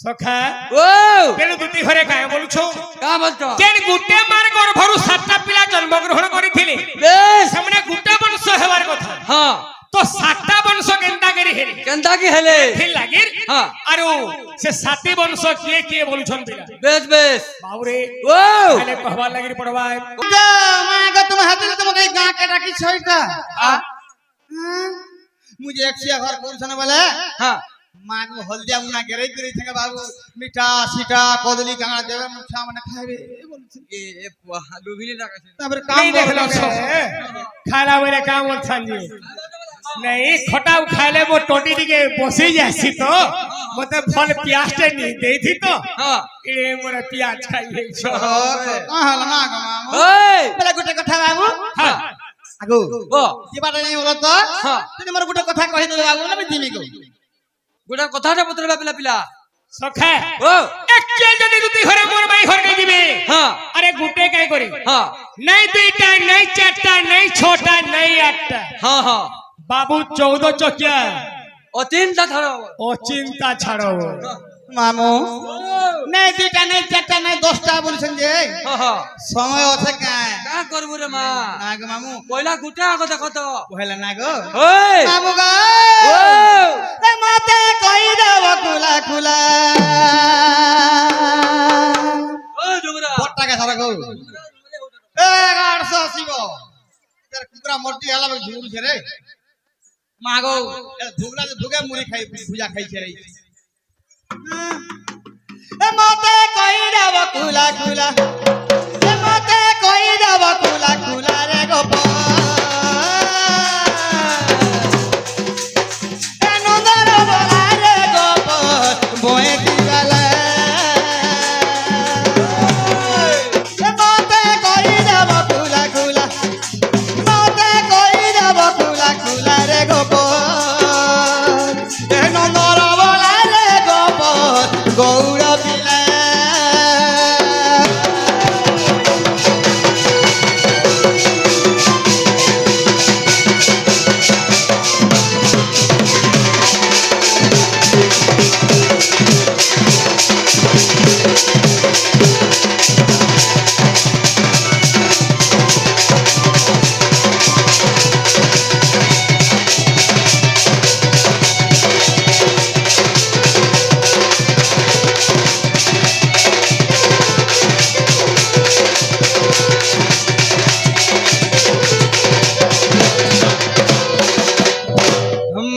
সখা ও তেণু দুটি ঘরে কায় বলছো কা বলছো যেন গুটে মার গর্ভরু 7টা পিলা জন্মগ্রহণ করিଥିଲେ বেশ সেমানে গুটে বংশ হেবার কথা হ্যাঁ তো 7টা বংশ কেনতা করি হেলে কেনতা কি হেলে ঠিক লাগির হ্যাঁ আরো সে 7টি বংশ কিয়ে কিয়ে বলছন পিলা বেশ বেশ বাবুরে ও তাহলে কহবার লাগির পড়বা मागा तुम हाथ में तुमके गां के डाकी छोइका हाँ मुझे एक सिया घर पुरुषने बोले हाँ माग हल्दिया मुना गेरै करी छे बाबू मीठा सीटा कदली गां देवे मुठा माने खाइबे ए लुभिली ना कैसे तबर नहीं काम देख लो बोलो खाला मेरे काम बोलछन जी नहीं खटाऊ खाइले वो टोटी टिके बसी जासी तो मते फल प्याज टे नहीं देई थी तो हाँ ए मोरे प्याज खाई है छो कहां लना गमामो ओए बोले गुटे कथा बाबू हां आगो ओ ये बात नहीं बोलो तो हाँ तने मोर गुटे कथा कहि दे बाबू ना दिमी को गोटा कथाटा बतलबा पिला पिला सखा ओ एक चेल जदी दुती घरे मोर माई घर के दिबे हाँ अरे गुटे काय करे हाँ नहीं दुईटा नहीं चारटा नहीं छोटा नहीं आठटा हाँ हाँ बाबू 14 चकिया ओ तीनटा धरो ओ चिंता छाड़ो मामू नहीं दुटा नहीं चारटा नहीं 10टा बोलछन जे हाँ हाँ समय আছে का का करबु रे मा नाग मामू पहला गुटा आगो देखो तो पहला नागो ओए मामू गो ओ ए मते कहि देव खुला खुला ओ डुमरा बट्टा का सारा गो ए 880 गो तेरे कुकरा मोटी हला में झूर छे रे मागो धुगला धुगे मुरी खाई भुजा खाई छे रे ए मते कहि देव खुला खुला ए मते कहि देव खुला खुला रे गोपाल ए नंदर बोला रे गोपाल बोए दिवाला ए मते कहि देव खुला खुला मते कहि देव खुला खुला रे गोपाल ए नंदर बोला रे गोपाल गौर पिला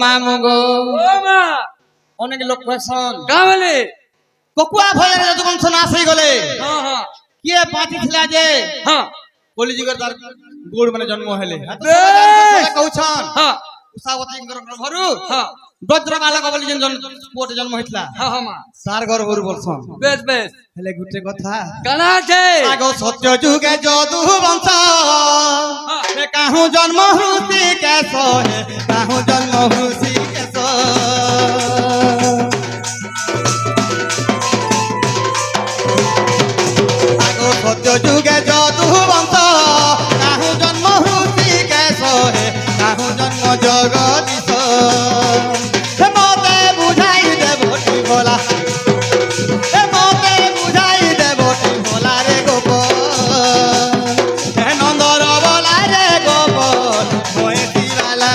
मामू गो ओ मा অনেক লোক কয়েছন का बोले ককুয়া ভয়ের যখন নাশ হয়ে গলে हाँ हाँ কিয়ে পাঁচি ছিলা যে हाँ কলিযুগের তার গোড় মানে জন্ম হলে বেশ। কৌছন हाँ উষাবতীঙ্কর গর্ভরু हाँ বজ্রবালক বলি যেন পুয়তে জন্ম হইতলা हाँ हाँ मा তার গর্ভরু বলছন बेस बेस হেলে গুটে কথা कना छे আগ সত্য যুগে যদু বংশ হে কাহু জন্ম হুসি কেশ হে কাহু জন্ম হুসি কেশ আগ সত্য যুগে যদু বংশ কাহু জন্ম হুসি কেশ হে কাহু জন্ম জগদীশ হে মতে বুঝাই দেবটি বলা এ মতে বুঝাই দেবটি বলা রে গোপাল হে নন্দর বলা রে গোপাল হয়ে দিবালা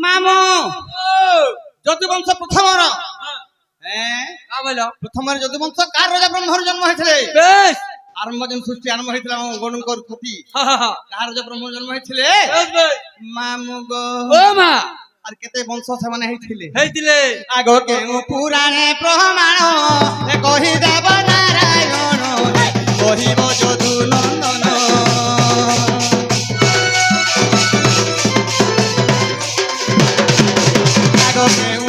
মামু যদুবংশ প্রথমর হ্যাঁ का बोलो প্রথমর যদুবংশ কার রাজা ব্রহ্মর জন্ম হয়েছিল बेस আরম্ভ যেন সৃষ্টি আরম্ভ হয়েছিল গণকর ক্ষতি हाँ हाँ हाँ কার রাজা ব্রহ্মর জন্ম হয়েছিল बेस बेस মামু গো ओ मा আর কেতে বংশ সেমানে হয়েছিল हे दिले আগ কেউ পুরাণে প্রমাণ এ কহি দেব নারায়ণ কহিব যদু নন্দন আগ কেউ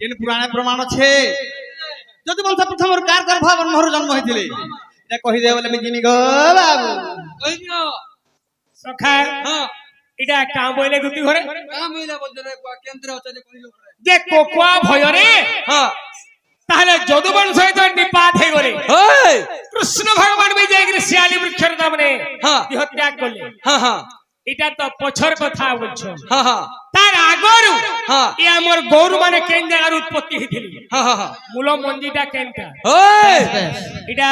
কিন্তু পুরাণে প্রমাণ আছে যদি বংশ প্রথমর কার গর্ভ ব্রহ্মর জন্ম হয়েছিল এটা কহিদে বলে মিজিনি গো বাবু কই দিও সখা হ্যাঁ এটা কাম বইলে দুটি ঘরে কাম হইলা বলতে রে কেন্দ্র হচ্ছে যে কইলো যে কোকুয়া ভয়রে হ্যাঁ তাহলে যদুবন সহিত নিপাত হয়ে গলে ওই কৃষ্ণ ভগবান বিজয় শিয়ালি বৃক্ষের দামনে হ্যাঁ দেহত্যাগ করলে হ্যাঁ হ্যাঁ এটা তো পছর কথা বলছো হ্যাঁ হ্যাঁ তার আগরু হ্যাঁ এ আমার গৌর মানে কেন জায়গার উৎপত্তি হয়েছিল হ্যাঁ হ্যাঁ মূল মন্দিরটা কেনটা ওই এটা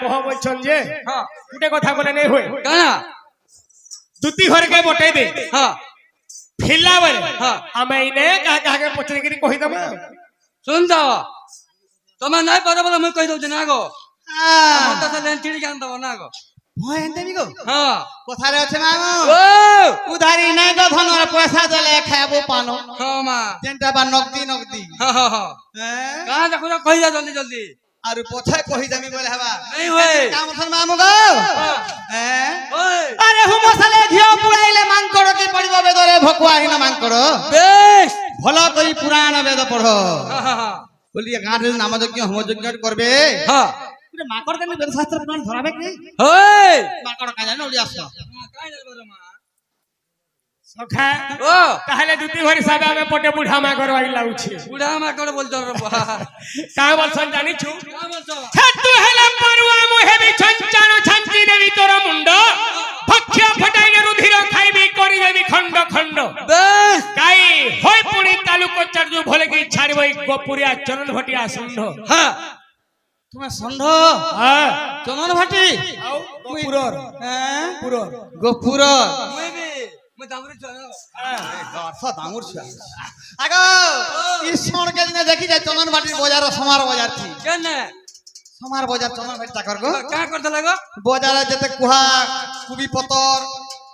কহ বলছেন যে হ্যাঁ গোটে কথা বলে নেই হয়ে কানা দুটি ঘরকে বটাই দে হ্যাঁ ফিরলা বলে হ্যাঁ আমি নে কাকে পছরে গিরি কহি দমা শুন যাও তোমার নাই পারে বলে আমি কই দউছি না গো আমার কাছে লেন চিড়ি জান দাও না গো ভয় এনতে গো হ্যাঁ কথারে আছে মামু ও উধারি নাই গো ধনর পয়সা দেলে খাবো পানো হ্যাঁ মা যেনটা বা নগদি নগদি হ্যাঁ হ্যাঁ হ্যাঁ হ্যাঁ কাঁ দেখো কই যা জলদি জলদি আর পছায় কহি দেমি বলে হবা नहीं हुए কাম ধন মামু গো হ্যাঁ ओए আরে হুমসালে ঘিও পুরাইলে মাংকড় কি পড়িব বেদরে ভকুয়াহীন মাংকড় बेश ভাল কই পুরাণ বেদ পড়ো हां हां हां বলি গাঁরে নামযজ্ঞ হোমযজ্ঞ করবে हां এটা মাকড় কেন বেদ শাস্ত্র পুরাণ ধরাবে কি ओए মাকড় কাজ জানো ওলি আসো কাই না বড় মা সখা ओ তাহলে দুটি ঘর হিসাবে আমি পটে বুড়া মা ঘর আই লাউছি বুড়া মা করে বলতো রে বাহ কা বলছন জানিছু কা বলছো হেতু হেলা পরুয়া মুহে বিছঞ্চান ছাঞ্চি দেবি তোর মুন্ড ভক্ষ্য ফটাইলে রুধির খাইবি করি দেবি খণ্ড খণ্ড बेश কাই হই পুরি তালুক চার্জু ভলে কি ছাড়বই গোপুরিয়া চরণ ভটিয়া সুন্ধ हां তোমার ষণ্ড হ্যাঁ চনন ভাটি আও গোপুরর হ্যাঁ পুরর গোপুর মই বি মই দামরি চলো গাছ দামুর ছুয়া আগো ঈশ্বর কে দিনে দেখি যায় চনন ভাটির বাজার সমার বাজার থি কেনে সমার বাজার চনন ভাটি চাকর গো কা করতে লাগো বাজারে যেতে কুহা কুবি পতর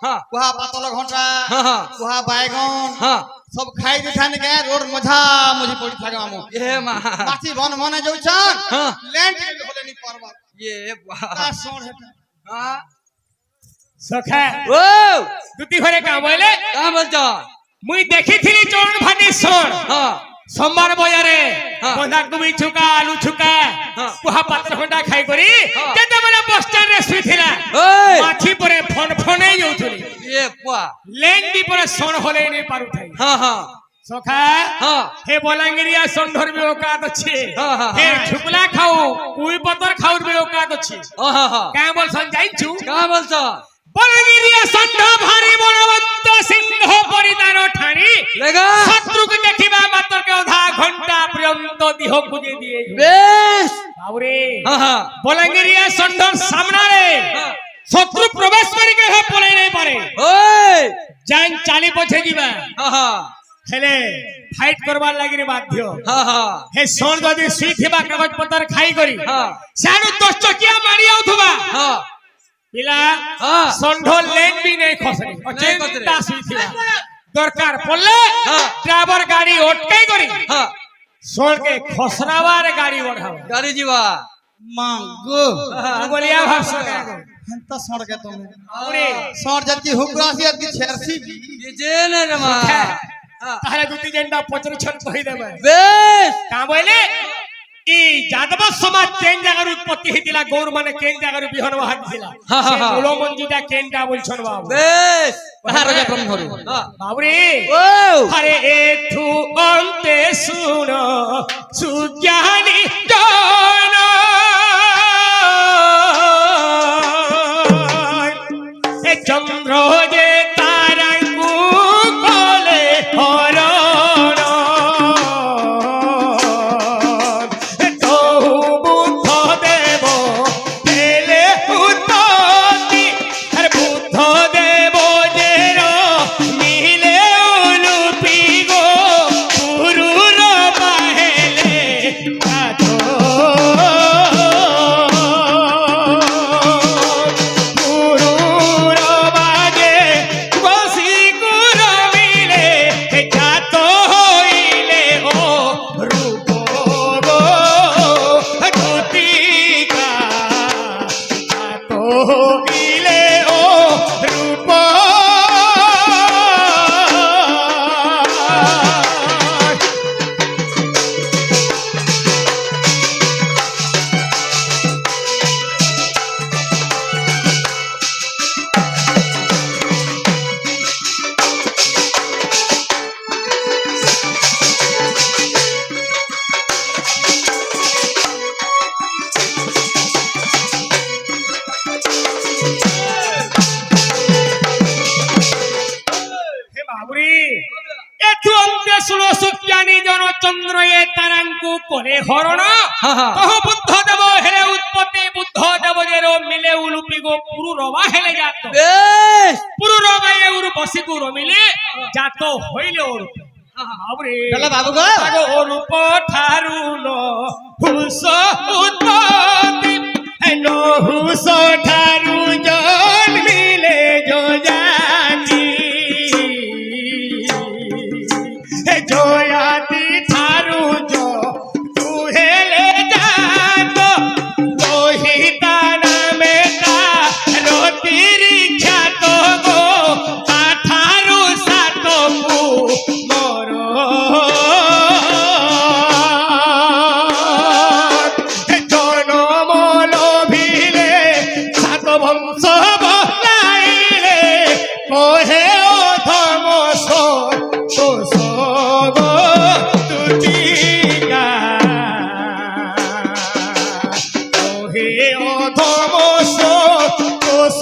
हां কুহা পাতল ঘন্টা हां हां কুহা বাইগন हां সব খাই দিঠানে গে রোড মঝা মঝি পড়ি থাকে আমু ये मा মাছি বন মনে যাউছন हां ল্যান্ড কে হলে নি পারবা ये वाह তা সোর হেটা हां সখা ओ দুটি ঘরে কা বলে का बोलतो মুই দেখিছিলি চরণ ভাটি সর हां সোমবার বাজারে হ্যাঁ। বন্ধাকোবি ছুকা আলু ছুকা হ্যাঁ। কুহা পাত্র ঘন্টা খাই করি হ্যাঁ। যেতেবেলে বস স্ট্যান্ডে শুইছিলা ओए মাছি পরে ফোন ফোনেই যাউছিলি ये वाह লেন দি পরে সর হলে নেই পারুথাই हां हां সখা हां হে বলাঙ্গিরিয়া সন্ধর বি ওকাত আছে হ্যাঁ, হ্যাঁ, হে হ্যাঁ। ঝুকলা খাও কুই পতর খাউর বি ওকাত আছে हां हां কা বলছন যাইছু का बोलतो বলাঙ্গিরিয়া সন্ধ ভারী বলবন্ত সিংহ পরিদান ঠানি लेगा শত্রুকে দেখিবা মাত্রকে অধা ঘন্টা পর্যন্ত দেহ বুঝে দিয়ে बेश বাবুরে हां हां বলাঙ্গিরিয়া সন্ধর সামনারে हां শত্রু প্রবেশ করি কে হে পড়ে নাই পারে ओए জান চালি পছে দিবা हां हां হেলে ফাইট করবার লাগি বাধ্য हां हां হে সোন যদি সুই থিবা কাগজ পত্র খাই করি हां সানু দশ চকিয়া মারি আউথবা हां পিলা हां সন্ধ লেন বি নেই খসরে নাই খসরে। অচেন্তা সুই থিবা দরকার পড়লে হ্যাঁ। ড্রাইভার গাড়ি অটকাই করি हां সোন কে খসরাবার গাড়ি বঢ়াও गाड़ी जीवा মাগো বলিয়া ভাবছ হেনতা সর কে তুমি বাবুরে সর যদি হুকরাসি যদি ছেরসি ये जेल रे मा হ্যাঁ। हां তাহলে দুটি জেন্ডা পচর ছন কই দেবে बेश কা বইলে এই যাদব সমাজ কেন জায়গার উৎপত্তি হইতিলা গৌর মানে কেন জায়গার বিহন বাহাদিলা হ্যাঁ, হ্যাঁ, হ্যাঁ। মূল মঞ্জিটা কেনটা বলছন বাবু बेश রাজা ব্রহ্মরু हां বাবুরে ओ আরে এথু অন্তে শুনো সুজ্ঞানী জন এ চন্দ্র যে তারাঙ্গু কলে হরণ তহু বুদ্ধ দেব পেলে উত্ততি আর বুদ্ধ দেব যে মিলে উলুপি গো গুরুর বাহেলে মৃত্যু অন্তে ষোলো সুজ্ঞানী জনচন্দ্র এ তারাঙ্কু করে হরণ কহ বুদ্ধ দেব হেলে উৎপত্তি বুদ্ধ দেব যে মিলে উলুপি গো পুরু রবা হেলে যাত বেশ পুরু রবা এ উরু বসি গো রমিলে যাত হইলে ওর বাবরে তাহলে বাবু গো আগো রূপ ঠারু লো হুস উৎপত্তি নো হুস ঠারু জন মিলে যো জাতি হে জয়াতি ঠারু জো তু হেলে জাত লোহিতা নামে রতিরি খ্যাত গো তা ঠারু সাত মোর জনমল ভিলে সাত বংশ বলাইলে কহে অধম দোষ গো তুতিকা কহে অধম দোষ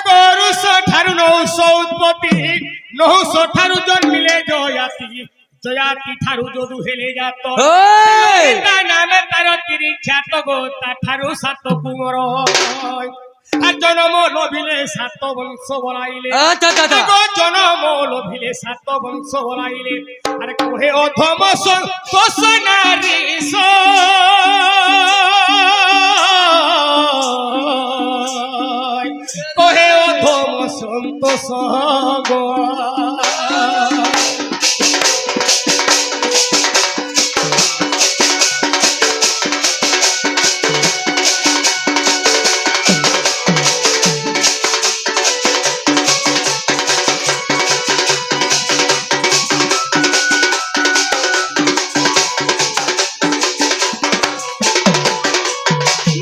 গরুষ ঠারু নৌশ উৎপত্তি নৌশ ঠারু জন্মিলে জয়াতি জয়াতি ঠারু যদু হেলে যাত ওই তা নামে তার তিরি খ্যাত গো তা ঠারু সাত কুমর আর জনম লভিলে সাত বংশ বলাইলে আচ্ছা আচ্ছা আচ্ছা গো জনম লভিলে সাত বংশ বলাইলে আর কহে অধম দোষ নারী কহে অধম সন্তোষ গো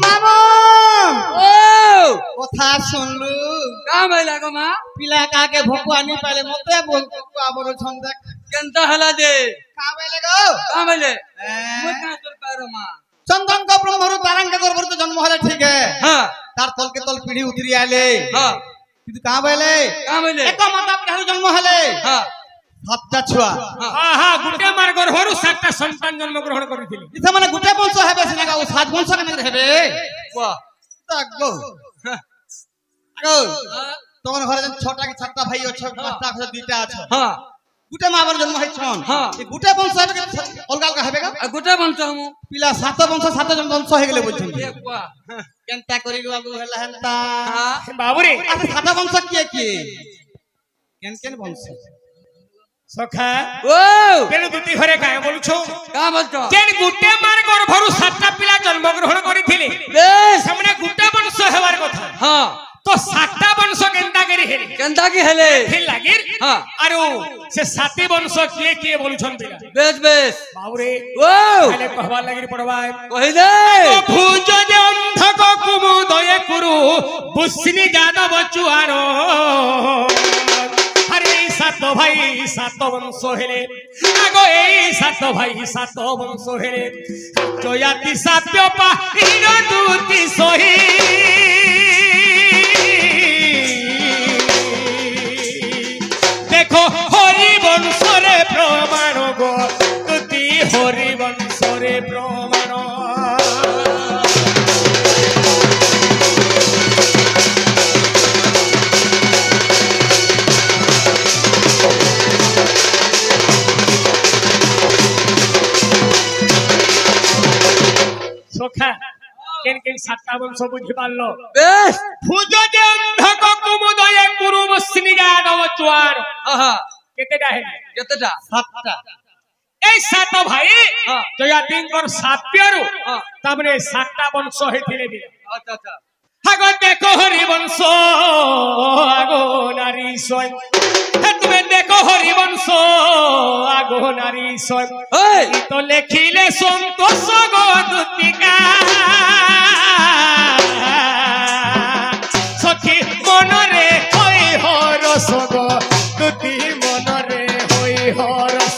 মামু ও কথা শুনলু কাম হইলা গো মা পিলা কাকে ভোকু আনি পাইলে মতে ভোকু আবর ছন দেখ কেনতা হেলা দে কা পাইলে গো কাম হইলে হ্যাঁ। মুই কাঁ তোর পারো মা চন্দন কা ব্রহ্মরু তারঙ্গ গর্ভর তো জন্ম হলে ঠিক है হ্যাঁ তার তলকে তল পিঢ়ি উতরি আইলে হ্যাঁ কিন্তু কা পাইলে কাম হইলে এক মাতা পিঢ়ি জন্ম হলে হ্যাঁ সাতটা ছুয়া গুটে মার গর্ভরু সাতটা সন্তান জন্মগ্রহণ করিছিলি ইথা মানে গুটে বংশ হেবে সিনা ও সাত বংশ কেন হেবে বাহ তাক গো আগো তোমার ঘরে যেন ছটা কি সাতটা ভাই আছে পাঁচটা আছে দুইটা আছে হ্যাঁ গুটে মা বর জন্ম হইছন হ্যাঁ। এই গুটে বংশ হেবে অলগা অলগা হেবে গো আর গোটা বংশ হমু পিলা সাত বংশ সাত জন বংশ হয়ে গেলে বলছেন এ বাহ কেনতা করি গো বাবু হেলা হেনতা হ্যাঁ বাবুরে আচ্ছা সাত বংশ কি কি কেন কেন বংশ সখা ও কেন দুটি ঘরে কায় বলছো কাম বলছো কেন গুটে মার গর্ভরু সাতটা পিলা জন্মগ্রহণ করিছিলি বেশ সামনে গুটে বংশ হেবার কথা হ্যাঁ তো সাতটা বংশ কেনতা করি হেলি কেনতা কি হেলে ফির লাগির হ্যাঁ আরো সে সাতটি বংশ কিয়ে কিয়ে বলছন পিলা বেশ বেশ বাবুরে ও তাহলে কহবার লাগির পড়বাই কহিলে ভুজ যে অন্ধক কুমুদয়ে কুরু বুসনি যাদব চুয়ার আরে এই সাত ভাই সাত বংশ হেলে আগো এই সাত ভাই সাত বংশ হেলে জয়াতি সাপ্য পাহির দুতি সহি দেখো হরি বংশরে প্রমাণ গো তুতি হরি বংশরে প্রমাণ সখা কেন কেন সাতটা বংশ বুঝি পারলো বেশ ভুজ যে অন্ধক কুমুদয়ে কুরু বসনি যাদব চুয়ার আহা কেতেটা হেলে কেতেটা সাতটা এই সাত ভাই হ্যাঁ। জয়াতিঙ্কর সাপ্যরু হ্যাঁ। তারপরে সাতটা বংশ হয়েছিলে আচ্ছা আচ্ছা আগো দেখো হরিবংশ আগো নারী সয় তুমি দেখো হরিবংশ আগো নারী সয় এই তো লেখিলে সন্তোষ গো দুতিকা সখী মনরে হই হরস গো দুতি মনরে হই হরস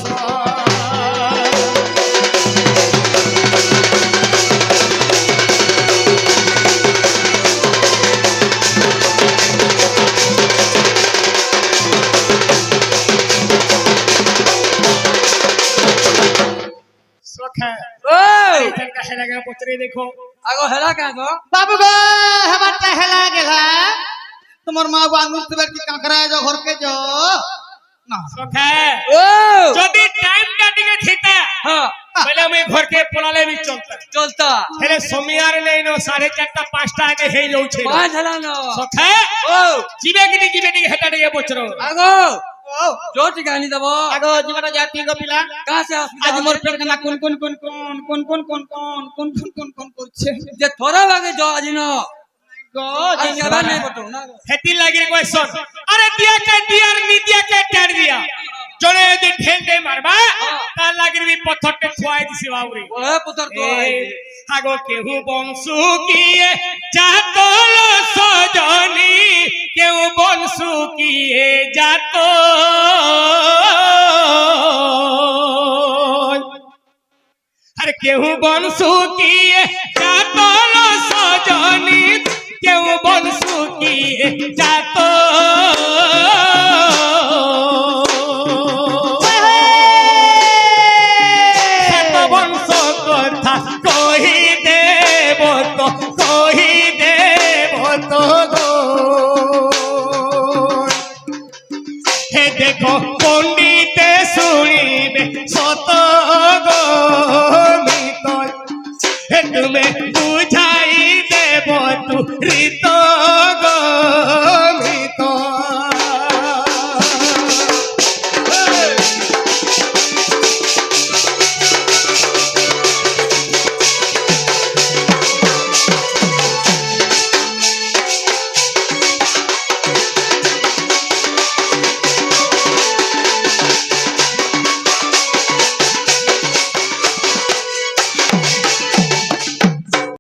সখা ওই এখানকার হেলাকে পচরে দেখো আগো হেলা কেন গো বাবু গো হেবারটা হেলা গেলা তোমার মা বাঙ্গুর তুবার কি কাঁকড়া যা ঘরকে যা না সখা ও যদি টাইমটা দিকে থিতা হ্যাঁ বলে আমি ঘরকে পলালে বি চলতা চলতা হেলে সমিয়ার নেই নো 4:30 5টা আগে হেই যাচ্ছে পাঁচ হেলা ন সখা ও জিবে কি হেটা দিয়ে পচরো আগো ও জোটি গানি দেবো আগো জীবনটা জাতি গো পিলা কাছে আজ হসপিটাল মোর পেট না কোন কোন কোন কোন কোন কোন কোন কোন কোন কোন কোন করছে যে থোড়া বাগে জ আজিন গো আজ কেবা নাই বটো না হেতি লাগি কোয়েশ্চন আরে দিয়ার নি দিয়া কে টাড় দিয়া জনে যদি ঢেল দে মারবা তা লাগি বি পথরতে ছুয়াই দিছি বাউরি ওরে পুতর তো আগো কেহু বংশু কিয়ে জাতল সজনি কেউ বংশু কিয়ে জাত আরে কেহু বংশু কিয়ে জাতল সজনি কেউ বংশু কিয়ে জাত বংশ কথা কহি দেব তো গো হে দেখো পণ্ডিতে শুনিবে সত গো মিত হে তুমি